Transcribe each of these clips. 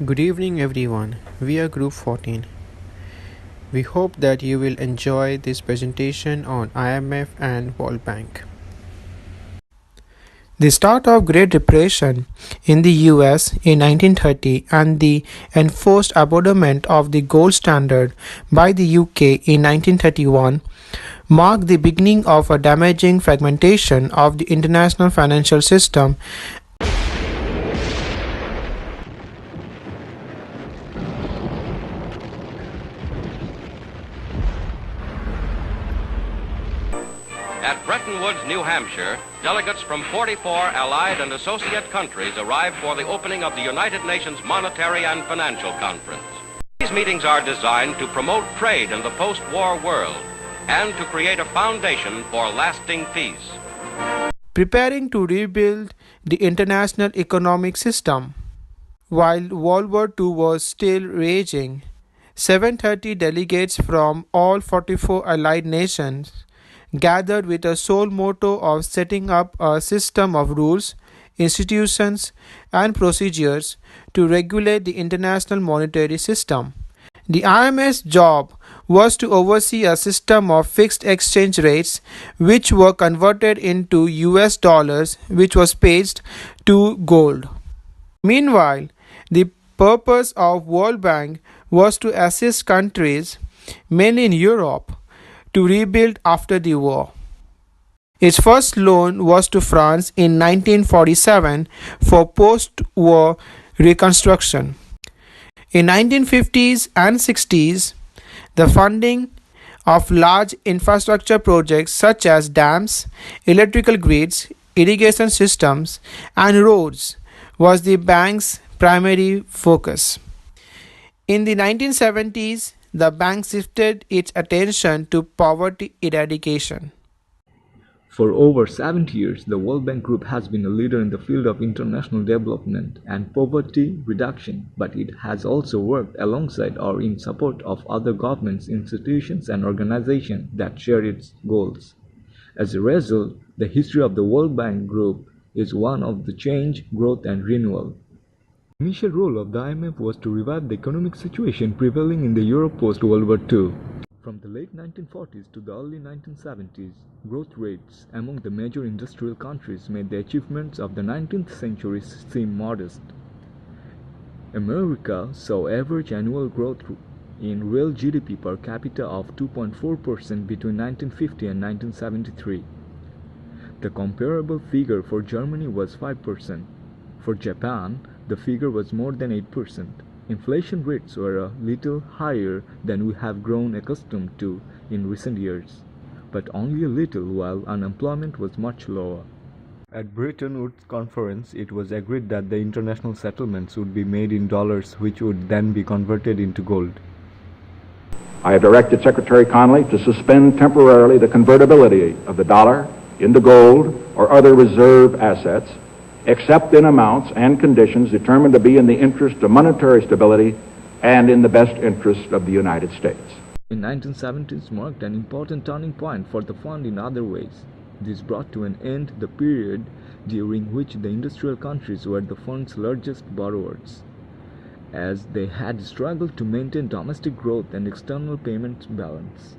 Good evening, everyone. We are Group 14. We hope that you will enjoy this presentation on IMF and World Bank. The start of Great Depression in the US in 1930 and the enforced abandonment of the gold standard by the UK in 1931 marked the beginning of a damaging fragmentation of the international financial system. At Bretton Woods, New Hampshire, delegates from 44 allied and associate countries arrived for the opening of the United Nations Monetary and Financial Conference. These meetings are designed to promote trade in the post-war world and to create a foundation for lasting peace. Preparing to rebuild the international economic system. While World War II was still raging, 730 delegates from all 44 allied nations gathered with a sole motto of setting up a system of rules, institutions, and procedures to regulate the international monetary system. The IMF's job was to oversee a system of fixed exchange rates which were converted into US dollars, which was paid to gold. Meanwhile, the purpose of World Bank was to assist countries, mainly in Europe, to rebuild after the war. Its first loan was to France in 1947 for post-war reconstruction. In 1950s and 60s, the funding of large infrastructure projects such as dams, electrical grids, irrigation systems, and roads was the bank's primary focus. In the 1970s, the bank shifted its attention to poverty eradication. For over 70 years, the World Bank Group has been a leader in the field of international development and poverty reduction, but it has also worked alongside or in support of other governments, institutions, and organizations that share its goals. As a result, the history of the World Bank Group is one of the change, growth, and renewal. The initial role of the IMF was to revive the economic situation prevailing in the Europe post-World War II. From the late 1940s to the early 1970s, growth rates among the major industrial countries made the achievements of the 19th century seem modest. America saw average annual growth in real GDP per capita of 2.4% between 1950 and 1973. The comparable figure for Germany was 5%. For Japan, the figure was more than 8%. Inflation rates were a little higher than we have grown accustomed to in recent years, but only a little, while unemployment was much lower. At Bretton Woods Conference, it was agreed that the international settlements would be made in dollars, which would then be converted into gold. I have directed Secretary Connally to suspend temporarily the convertibility of the dollar into gold or other reserve assets, except in amounts and conditions determined to be in the interest of monetary stability and in the best interest of the United States. In 1970s marked an important turning point for the fund in other ways. This brought to an end the period during which the industrial countries were the fund's largest borrowers, as they had struggled to maintain domestic growth and external payments balance.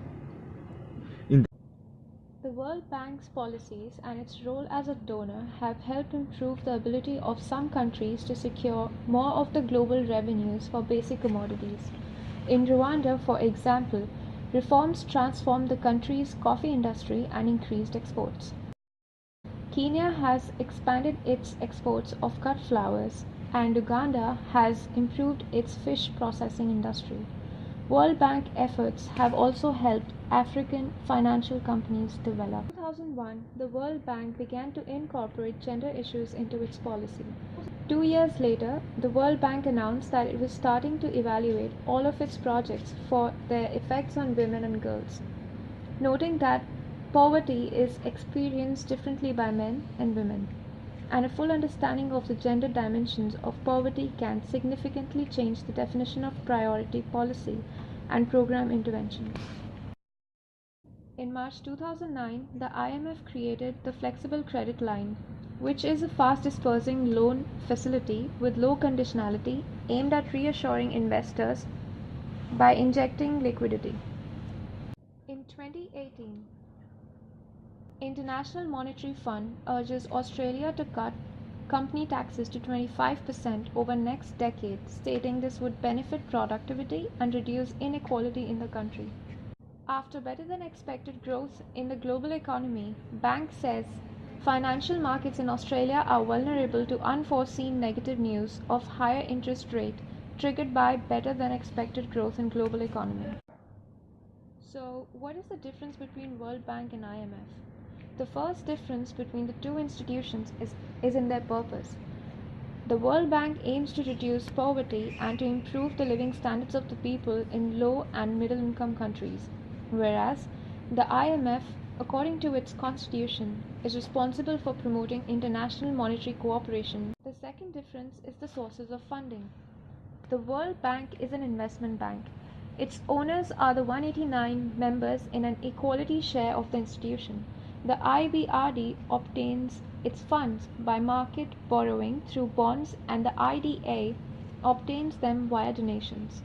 The World Bank's policies and its role as a donor have helped improve the ability of some countries to secure more of the global revenues for basic commodities. In Rwanda, for example, reforms transformed the country's coffee industry and increased exports. Kenya has expanded its exports of cut flowers, and Uganda has improved its fish processing industry. World Bank efforts have also helped African financial companies develop. In 2001, the World Bank began to incorporate gender issues into its policy. 2 years later, the World Bank announced that it was starting to evaluate all of its projects for their effects on women and girls, noting that poverty is experienced differently by men and women, and a full understanding of the gender dimensions of poverty can significantly change the definition of priority policy and program interventions. In March 2009, the IMF created the Flexible Credit Line, which is a fast dispersing loan facility with low conditionality aimed at reassuring investors by injecting liquidity. In 2018, International Monetary Fund urges Australia to cut company taxes to 25% over next decade, stating this would benefit productivity and reduce inequality in the country. After better than expected growth in the global economy, Bank says financial markets in Australia are vulnerable to unforeseen negative news of higher interest rate triggered by better than expected growth in global economy. So, what is the difference between World Bank and IMF? The first difference between the two institutions is in their purpose. The World Bank aims to reduce poverty and to improve the living standards of the people in low and middle income countries, whereas the IMF, according to its constitution, is responsible for promoting international monetary cooperation. The second difference is the sources of funding. The World Bank is an investment bank. Its owners are the 189 members in an equality share of the institution. The IBRD obtains its funds by market borrowing through bonds, and the IDA obtains them via donations.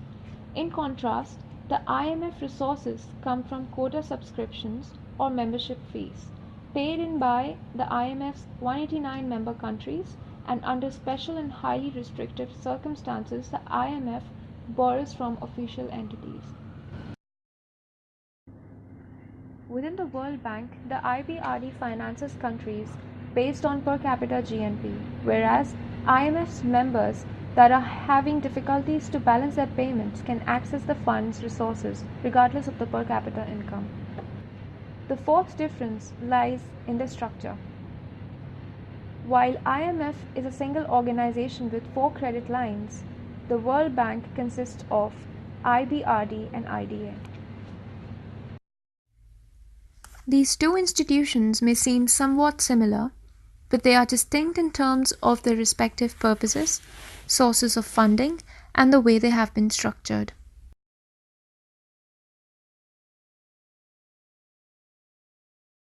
In contrast, the IMF resources come from quota subscriptions or membership fees, paid in by the IMF's 189 member countries, and under special and highly restrictive circumstances, the IMF borrows from official entities. Within the World Bank, the IBRD finances countries based on per capita GNP, whereas IMF's members that are having difficulties to balance their payments can access the fund's resources regardless of the per capita income. The fourth difference lies in the structure. While IMF is a single organization with 4 credit lines, the World Bank consists of IBRD and IDA. These two institutions may seem somewhat similar, but they are distinct in terms of their respective purposes, sources of funding, and the way they have been structured.